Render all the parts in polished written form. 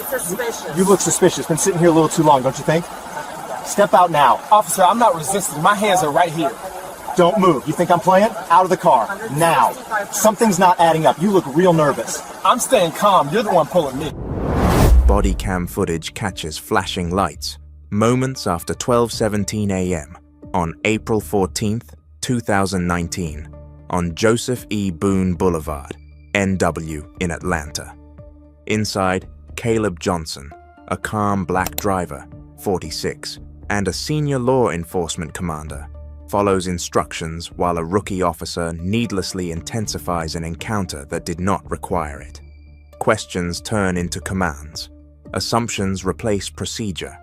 Suspicious. You look suspicious. Been sitting here a little too long, don't you think? Step out now. Officer, I'm not resisting. My hands are right here. Don't move. You think I'm playing? Out of the car. Now. Something's not adding up. You look real nervous. I'm staying calm. You're the one pulling me. Body cam footage catches flashing lights moments after 12:17 a.m. on April 14th, 2019, on Joseph E. Boone Boulevard, NW in Atlanta. Inside, Caleb Johnson, a calm black driver, 46, and a senior law enforcement commander, follows instructions while a rookie officer needlessly intensifies an encounter that did not require it. Questions turn into commands. Assumptions replace procedure.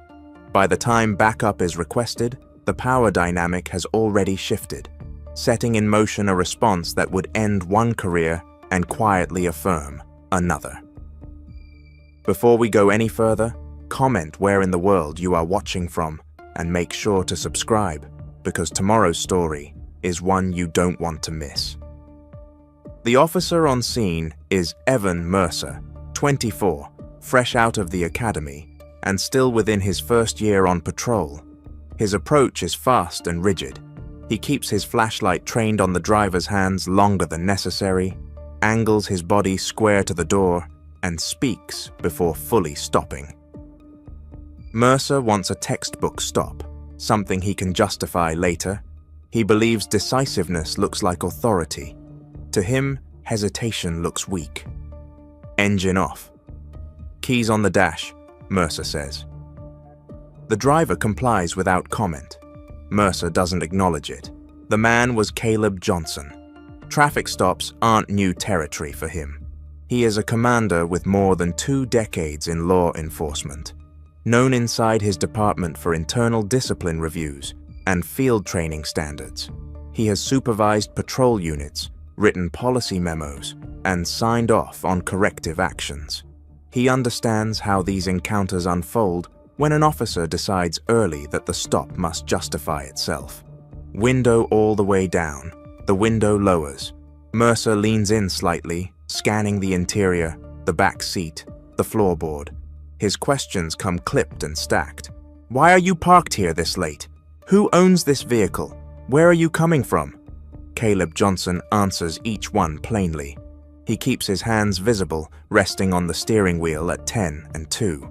By the time backup is requested, the power dynamic has already shifted, setting in motion a response that would end one career and quietly affirm another. Before we go any further, comment where in the world you are watching from and make sure to subscribe, because tomorrow's story is one you don't want to miss. The officer on scene is Evan Mercer, 24, fresh out of the academy and still within his first year on patrol. His approach is fast and rigid. He keeps his flashlight trained on the driver's hands longer than necessary, angles his body square to the door, and speaks before fully stopping. Mercer wants a textbook stop, something he can justify later. He believes decisiveness looks like authority. To him, hesitation looks weak. Engine off. Keys on the dash, Mercer says. The driver complies without comment. Mercer doesn't acknowledge it. The man was Caleb Johnson. Traffic stops aren't new territory for him. He is a commander with more than 2 decades in law enforcement, known inside his department for internal discipline reviews and field training standards. He has supervised patrol units, written policy memos, and signed off on corrective actions. He understands how these encounters unfold when an officer decides early that the stop must justify itself. Window all the way down. The window lowers. Mercer leans in slightly, scanning the interior, the back seat, the floorboard. His questions come clipped and stacked. Why are you parked here this late? Who owns this vehicle? Where are you coming from? Caleb Johnson answers each one plainly. He keeps his hands visible, resting on the steering wheel at 10 and 2.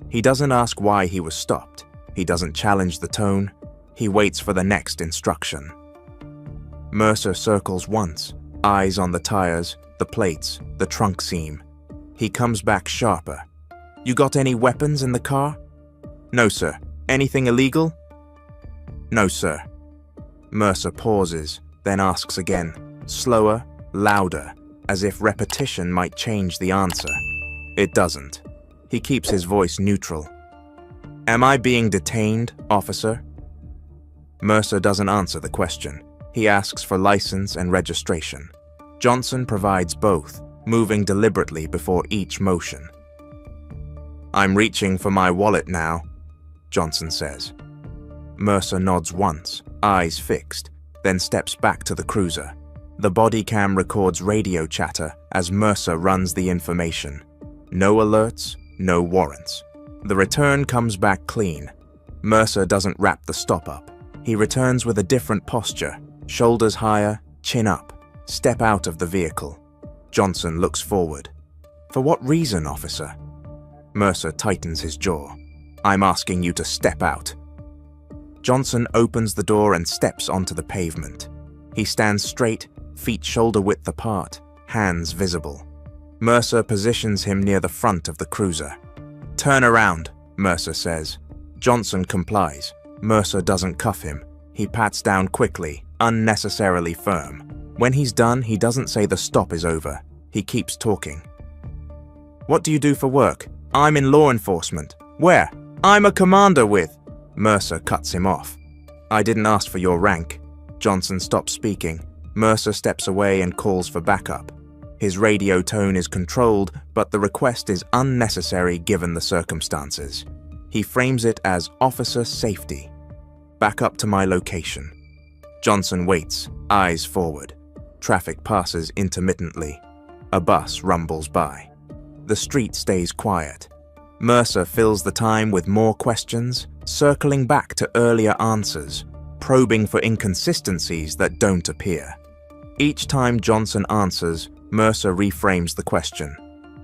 He doesn't ask why he was stopped. He doesn't challenge the tone. He waits for the next instruction. Mercer circles once, eyes on the tires, the plates, the trunk seam. He comes back sharper. You got any weapons in the car? No, sir. Anything illegal? No, sir. Mercer pauses, then asks again, slower, louder, as if repetition might change the answer. It doesn't. He keeps his voice neutral. Am I being detained, officer? Mercer doesn't answer the question. He asks for license and registration. Johnson provides both, moving deliberately before each motion. I'm reaching for my wallet now, Johnson says. Mercer nods once, eyes fixed, then steps back to the cruiser. The body cam records radio chatter as Mercer runs the information. No alerts, no warrants. The return comes back clean. Mercer doesn't wrap the stop up. He returns with a different posture, shoulders higher, chin up, step out of the vehicle. Johnson looks forward. For what reason, officer? Mercer tightens his jaw. I'm asking you to step out. Johnson opens the door and steps onto the pavement. He stands straight, feet shoulder-width apart, hands visible. Mercer positions him near the front of the cruiser. Turn around, Mercer says. Johnson complies. Mercer doesn't cuff him. He pats down quickly, unnecessarily firm. When he's done, he doesn't say the stop is over. He keeps talking. What do you do for work? I'm in law enforcement. Where? I'm a commander with... Mercer cuts him off. I didn't ask for your rank. Johnson stops speaking. Mercer steps away and calls for backup. His radio tone is controlled, but the request is unnecessary given the circumstances. He frames it as officer safety. Back up to my location. Johnson waits, eyes forward. Traffic passes intermittently. A bus rumbles by. The street stays quiet. Mercer fills the time with more questions, circling back to earlier answers, probing for inconsistencies that don't appear. Each time Johnson answers, Mercer reframes the question.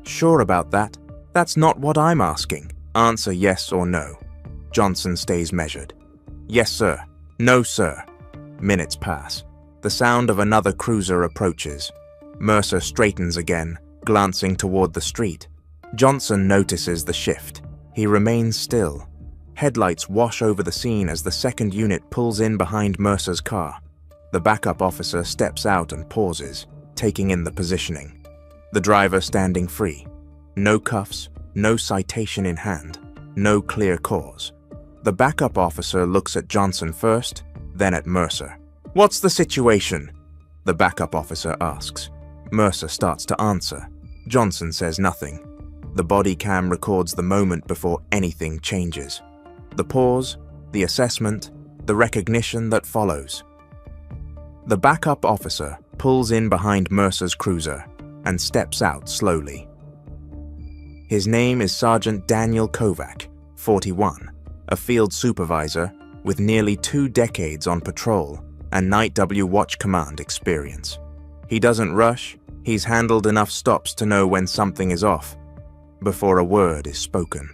Sure about that? That's not what I'm asking. Answer yes or no. Johnson stays measured. Yes, sir. No, sir. Minutes pass. The sound of another cruiser approaches. Mercer straightens again, glancing toward the street. Johnson notices the shift. He remains still. Headlights wash over the scene as the second unit pulls in behind Mercer's car. The backup officer steps out and pauses, taking in the positioning. The driver standing free. No cuffs, no citation in hand, no clear cause. The backup officer looks at Johnson first, then at Mercer. "What's the situation?" the backup officer asks. Mercer starts to answer. Johnson says nothing. The body cam records the moment before anything changes. The pause, the assessment, the recognition that follows. The backup officer pulls in behind Mercer's cruiser and steps out slowly. His name is Sergeant Daniel Kovac, 41, a field supervisor with nearly 2 decades on patrol and Night W Watch Command experience. He doesn't rush, he's handled enough stops to know when something is off, before a word is spoken.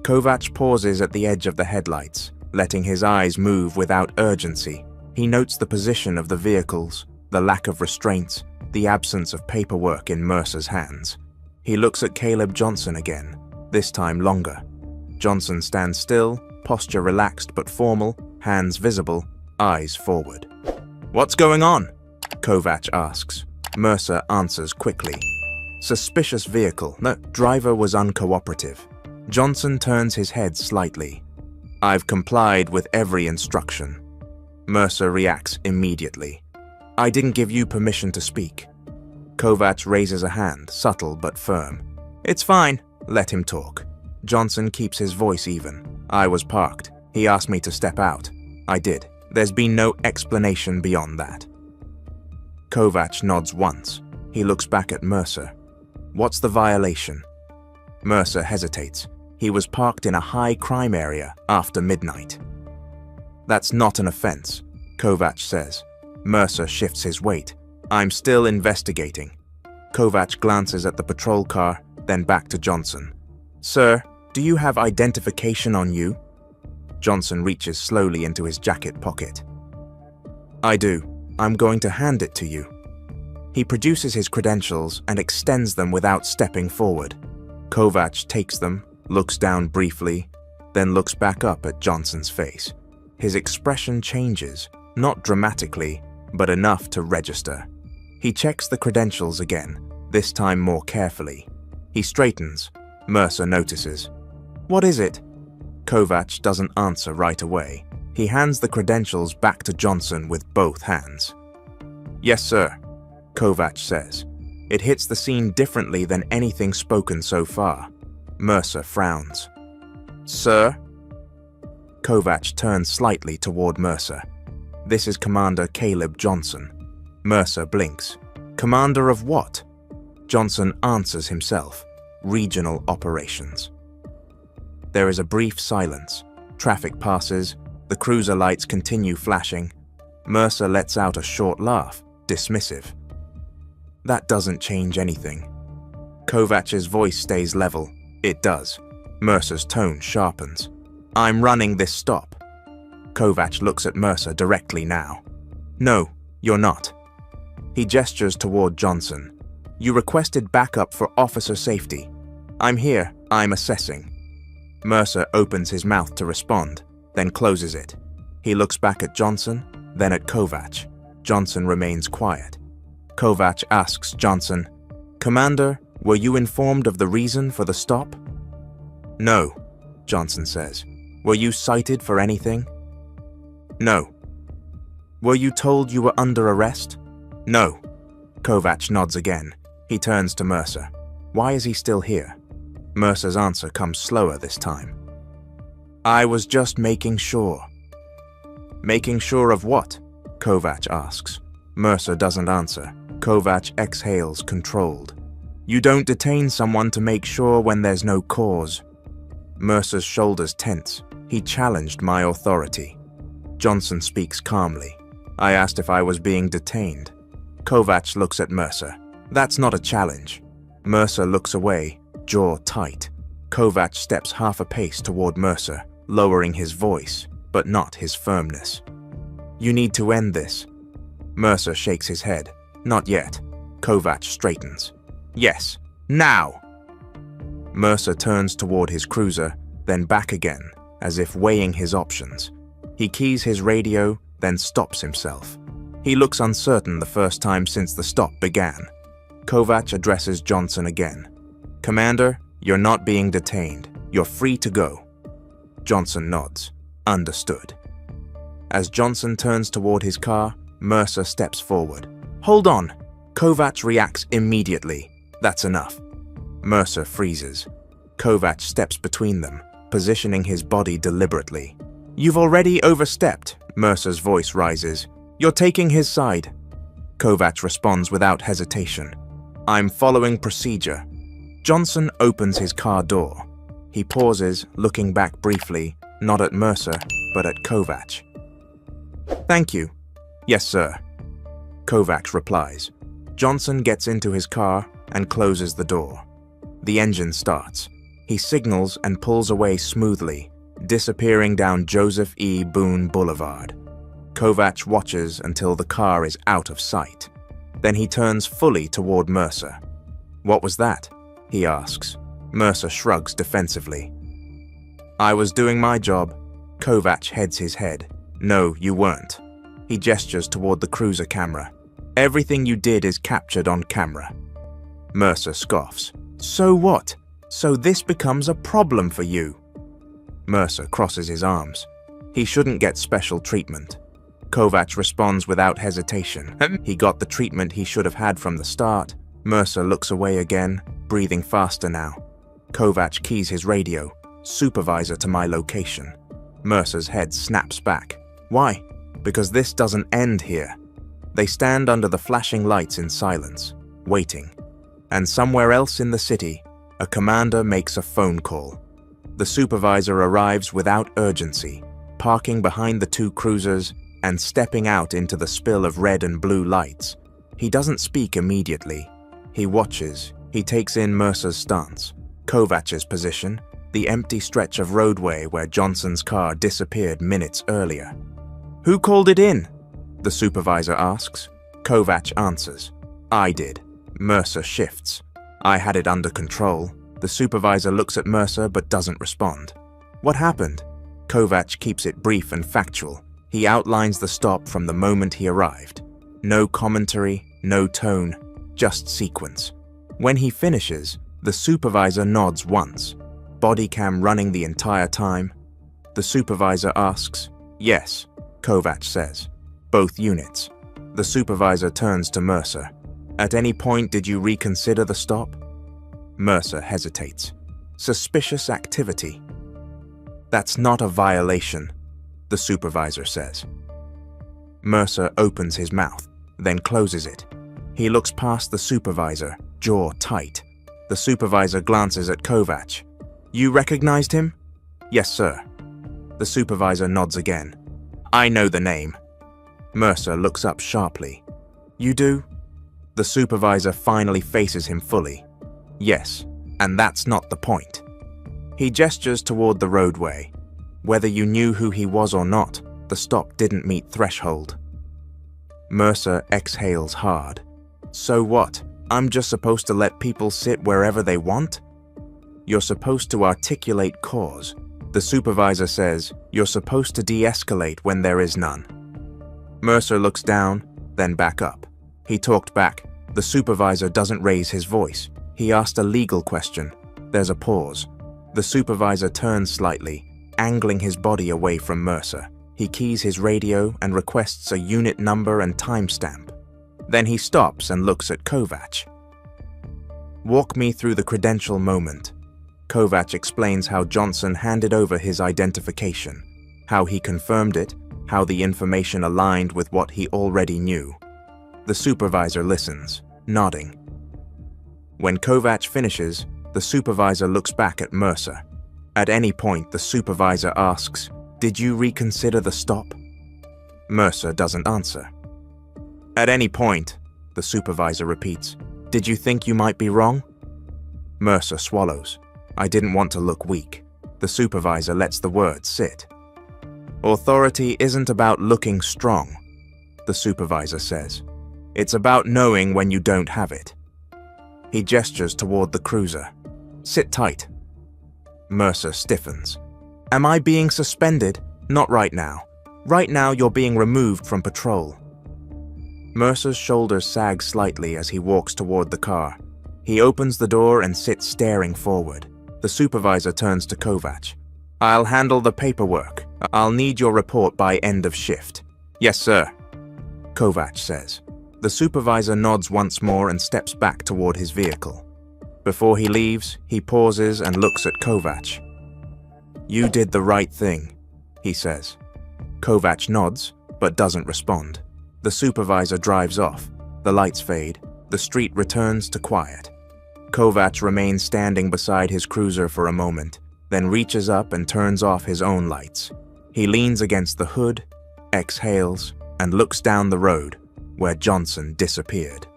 Kovac pauses at the edge of the headlights, letting his eyes move without urgency. He notes the position of the vehicles, the lack of restraints, the absence of paperwork in Mercer's hands. He looks at Caleb Johnson again, this time longer. Johnson stands still, posture relaxed but formal, hands visible, eyes forward. "What's going on?" Kovac asks. Mercer answers quickly. "Suspicious vehicle. No, driver was uncooperative." Johnson turns his head slightly. "I've complied with every instruction." Mercer reacts immediately. "I didn't give you permission to speak." Kovac raises a hand, subtle but firm. "It's fine. Let him talk." Johnson keeps his voice even. "I was parked. He asked me to step out. I did. There's been no explanation beyond that." Kovac nods once. He looks back at Mercer. "What's the violation?" Mercer hesitates. He was parked in a high crime area after midnight. "That's not an offense," Kovac says. Mercer shifts his weight. "I'm still investigating." Kovac glances at the patrol car, then back to Johnson. "Sir, do you have identification on you?" Johnson reaches slowly into his jacket pocket. "I do. I'm going to hand it to you." He produces his credentials and extends them without stepping forward. Kovac takes them, looks down briefly, then looks back up at Johnson's face. His expression changes, not dramatically, but enough to register. He checks the credentials again, this time more carefully. He straightens. Mercer notices. "What is it?" Kovac doesn't answer right away. He hands the credentials back to Johnson with both hands. "Yes, sir," Kovac says. It hits the scene differently than anything spoken so far. Mercer frowns. "Sir?" Kovac turns slightly toward Mercer. "This is Commander Caleb Johnson." Mercer blinks. "Commander of what?" Johnson answers himself. "Regional Operations." There is a brief silence. Traffic passes. The cruiser lights continue flashing. Mercer lets out a short laugh, dismissive. "That doesn't change anything." Kovac's voice stays level. It does. Mercer's tone sharpens. "I'm running this stop." Kovac looks at Mercer directly now. "No, you're not." He gestures toward Johnson. "You requested backup for officer safety. I'm here. I'm assessing." Mercer opens his mouth to respond, then closes it. He looks back at Johnson, then at Kovac. Johnson remains quiet. Kovac asks Johnson, "Commander, were you informed of the reason for the stop?" "No," Johnson says. "Were you cited for anything?" "No." "Were you told you were under arrest?" "No." Kovac nods again. He turns to Mercer. "Why is he still here?" Mercer's answer comes slower this time. "I was just making sure." "Making sure of what?" Kovac asks. Mercer doesn't answer. Kovac exhales, controlled. You don't detain someone to make sure when there's no cause. Mercer's shoulders tense. He challenged my authority. Johnson speaks calmly. I asked if I was being detained. Kovacs looks at Mercer. That's not a challenge. Mercer looks away, jaw tight. Kovacs steps half a pace toward Mercer, lowering his voice, but not his firmness. You need to end this. Mercer shakes his head. Not yet. Kovacs straightens. Yes, now! Mercer turns toward his cruiser, then back again, as if weighing his options. He keys his radio, then stops himself. He looks uncertain the first time since the stop began. Kovacs addresses Johnson again. Commander, you're not being detained. You're free to go. Johnson nods. Understood. As Johnson turns toward his car, Mercer steps forward. Hold on! Kovacs reacts immediately. That's enough. Mercer freezes. Kovacs steps between them, positioning his body deliberately. You've already overstepped. Mercer's voice rises. You're taking his side. Kovacs responds without hesitation. I'm following procedure. Johnson opens his car door. He pauses, looking back briefly, not at Mercer, but at Kovacs. Thank you. Yes, sir. Kovacs replies. Johnson gets into his car and closes the door. The engine starts. He signals and pulls away smoothly, disappearing down Joseph E. Boone Boulevard. Kovacs watches until the car is out of sight. Then he turns fully toward Mercer. What was that? He asks. Mercer shrugs defensively. I was doing my job. Kovacs heads his head. No, you weren't. He gestures toward the cruiser camera. Everything you did is captured on camera. Mercer scoffs. So what? So this becomes a problem for you. Mercer crosses his arms. He shouldn't get special treatment. Kovacs responds without hesitation. He got the treatment he should have had from the start. Mercer looks away again, breathing faster now. Kovacs keys his radio. Supervisor to my location. Mercer's head snaps back. Why? Because this doesn't end here. They stand under the flashing lights in silence, waiting. And somewhere else in the city, a commander makes a phone call. The supervisor arrives without urgency, parking behind the two cruisers and stepping out into the spill of red and blue lights. He doesn't speak immediately. He watches. He takes in Mercer's stance, Kovacs' position, the empty stretch of roadway where Johnson's car disappeared minutes earlier. Who called it in? The supervisor asks. Kovacs answers. I did. Mercer shifts. I had it under control. The supervisor looks at Mercer but doesn't respond. What happened? Kovacs keeps it brief and factual. He outlines the stop from the moment he arrived. No commentary, no tone, just sequence. When he finishes, the supervisor nods once. Body cam running the entire time. The supervisor asks. Yes, Kovacs says. Both units. The supervisor turns to Mercer. At any point did you reconsider the stop? Mercer hesitates. Suspicious activity. That's not a violation, the supervisor says. Mercer opens his mouth, then closes it. He looks past the supervisor, jaw tight. The supervisor glances at Kovacs. You recognized him? Yes, sir. The supervisor nods again. I know the name. Mercer looks up sharply. You do? The supervisor finally faces him fully. Yes, and that's not the point. He gestures toward the roadway. Whether you knew who he was or not, the stop didn't meet threshold. Mercer exhales hard. So what? I'm just supposed to let people sit wherever they want? You're supposed to articulate cause. The supervisor says, you're supposed to de-escalate when there is none. Mercer looks down, then back up. He talked back. The supervisor doesn't raise his voice. He asked a legal question. There's a pause. The supervisor turns slightly, angling his body away from Mercer. He keys his radio and requests a unit number and timestamp. Then he stops and looks at Kovacs. Walk me through the credential moment. Kovacs explains how Johnson handed over his identification, how he confirmed it, how the information aligned with what he already knew. The supervisor listens, nodding. When Kovac finishes, the supervisor looks back at Mercer. At any point, the supervisor asks, "Did you reconsider the stop?" Mercer doesn't answer. At any point, the supervisor repeats, "Did you think you might be wrong?" Mercer swallows. "I didn't want to look weak." The supervisor lets the words sit. "Authority isn't about looking strong," the supervisor says. "It's about knowing when you don't have it." He gestures toward the cruiser. "Sit tight." Mercer stiffens. "Am I being suspended? Not right now. Right now you're being removed from patrol." Mercer's shoulders sag slightly as he walks toward the car. He opens the door and sits staring forward. The supervisor turns to Kovac. "I'll handle the paperwork. I'll need your report by end of shift." "Yes, sir," Kovac says. The supervisor nods once more and steps back toward his vehicle. Before he leaves, he pauses and looks at Kovac. "You did the right thing," he says. Kovac nods, but doesn't respond. The supervisor drives off. The lights fade. The street returns to quiet. Kovac remains standing beside his cruiser for a moment, then reaches up and turns off his own lights. He leans against the hood, exhales, and looks down the road, where Johnson disappeared.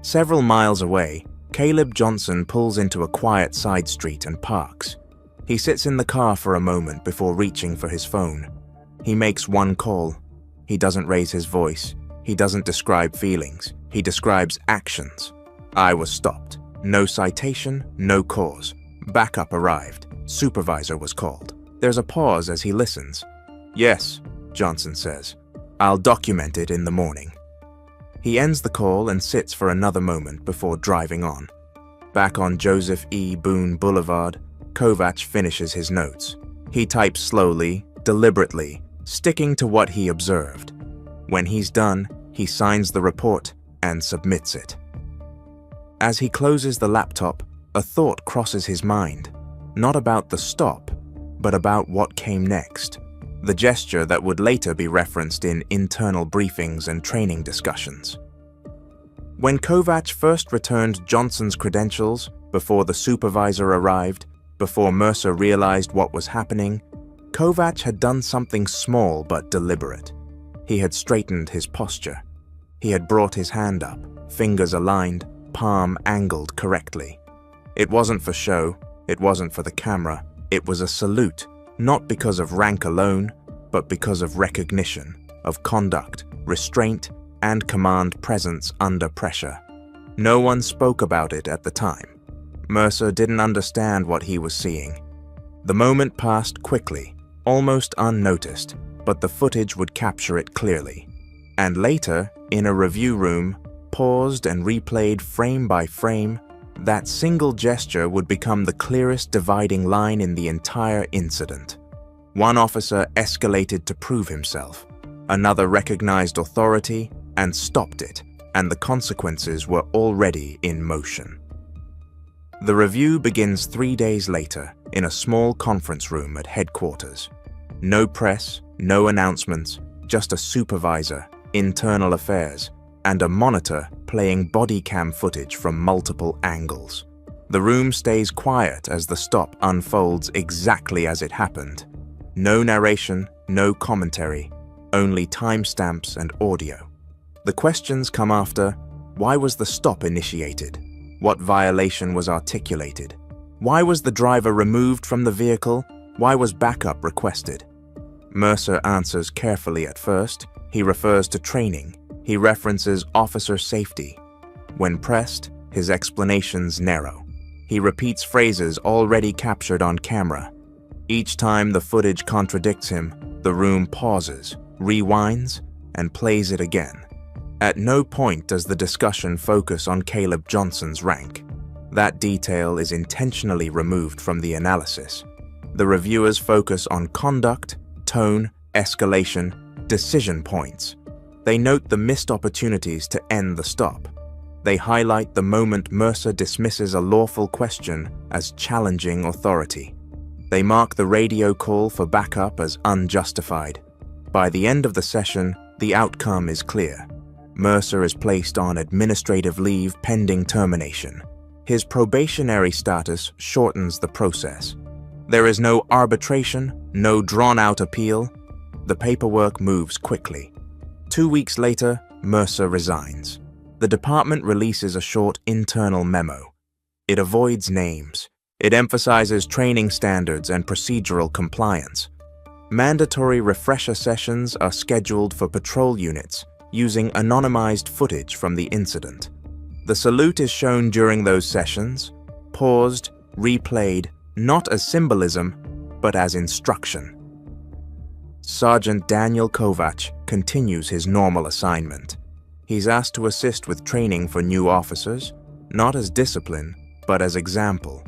Several miles away, Caleb Johnson pulls into a quiet side street and parks. He sits in the car for a moment before reaching for his phone. He makes one call. He doesn't raise his voice. He doesn't describe feelings. He describes actions. "I was stopped. No citation, no cause. Backup arrived. Supervisor was called." There's a pause as he listens. "Yes," Johnson says. "I'll document it in the morning." He ends the call and sits for another moment before driving on. Back on Joseph E. Boone Boulevard, Kovac finishes his notes. He types slowly, deliberately, sticking to what he observed. When he's done, he signs the report and submits it. As he closes the laptop, a thought crosses his mind, not about the stop, but about what came next, the gesture that would later be referenced in internal briefings and training discussions. When Kovac first returned Johnson's credentials, before the supervisor arrived, before Mercer realized what was happening, Kovac had done something small but deliberate. He had straightened his posture. He had brought his hand up, fingers aligned, palm angled correctly. It wasn't for show, it wasn't for the camera, it was a salute, not because of rank alone, but because of recognition, of conduct, restraint, and command presence under pressure. No one spoke about it at the time. Mercer didn't understand what he was seeing. The moment passed quickly, almost unnoticed, but the footage would capture it clearly. And later, in a review room, paused and replayed frame by frame, that single gesture would become the clearest dividing line in the entire incident. One officer escalated to prove himself. Another recognized authority and stopped it, and the consequences were already in motion. The review begins 3 days later in a small conference room at headquarters. No press, no announcements, just a supervisor, internal affairs, and a monitor playing body cam footage from multiple angles. The room stays quiet as the stop unfolds exactly as it happened. No narration, no commentary, only timestamps and audio. The questions come after: why was the stop initiated? What violation was articulated? Why was the driver removed from the vehicle? Why was backup requested? Mercer answers carefully at first. He refers to training. He references officer safety. When pressed, his explanations narrow. He repeats phrases already captured on camera. Each time the footage contradicts him, the room pauses, rewinds, and plays it again. At no point does the discussion focus on Caleb Johnson's rank. That detail is intentionally removed from the analysis. The reviewers focus on conduct, tone, escalation, decision points. They note the missed opportunities to end the stop. They highlight the moment Mercer dismisses a lawful question as challenging authority. They mark the radio call for backup as unjustified. By the end of the session, the outcome is clear. Mercer is placed on administrative leave pending termination. His probationary status shortens the process. There is no arbitration, no drawn-out appeal. The paperwork moves quickly. 2 weeks later, Mercer resigns. The department releases a short internal memo. It avoids names. It emphasizes training standards and procedural compliance. Mandatory refresher sessions are scheduled for patrol units using anonymized footage from the incident. The salute is shown during those sessions, paused, replayed, not as symbolism, but as instruction. Sergeant Daniel Kovac continues his normal assignment. He's asked to assist with training for new officers, not as discipline, but as example.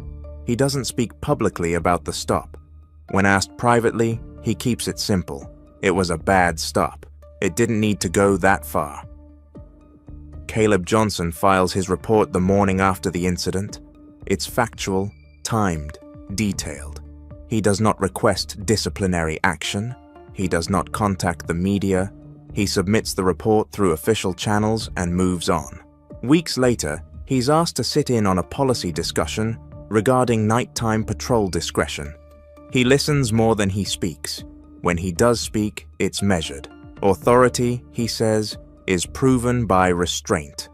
He doesn't speak publicly about the stop. When asked privately, he keeps it simple. It was a bad stop. It didn't need to go that far. Caleb Johnson files his report the morning after the incident. It's factual, timed, detailed. He does not request disciplinary action. He does not contact the media. He submits the report through official channels and moves on. Weeks later, he's asked to sit in on a policy discussion regarding nighttime patrol discretion. He listens more than he speaks. When he does speak, it's measured. Authority, he says, is proven by restraint.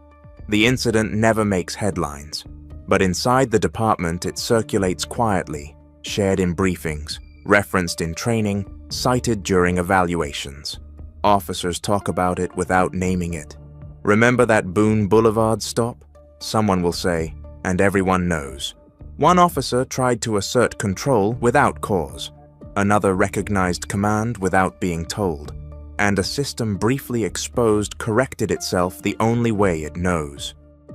The incident never makes headlines, but inside the department it circulates quietly, shared in briefings, referenced in training, cited during evaluations. Officers talk about it without naming it. Remember that Boone Boulevard stop? Someone will say, and everyone knows. One officer tried to assert control without cause. Another recognized command without being told. And a system briefly exposed corrected itself the only way it knows.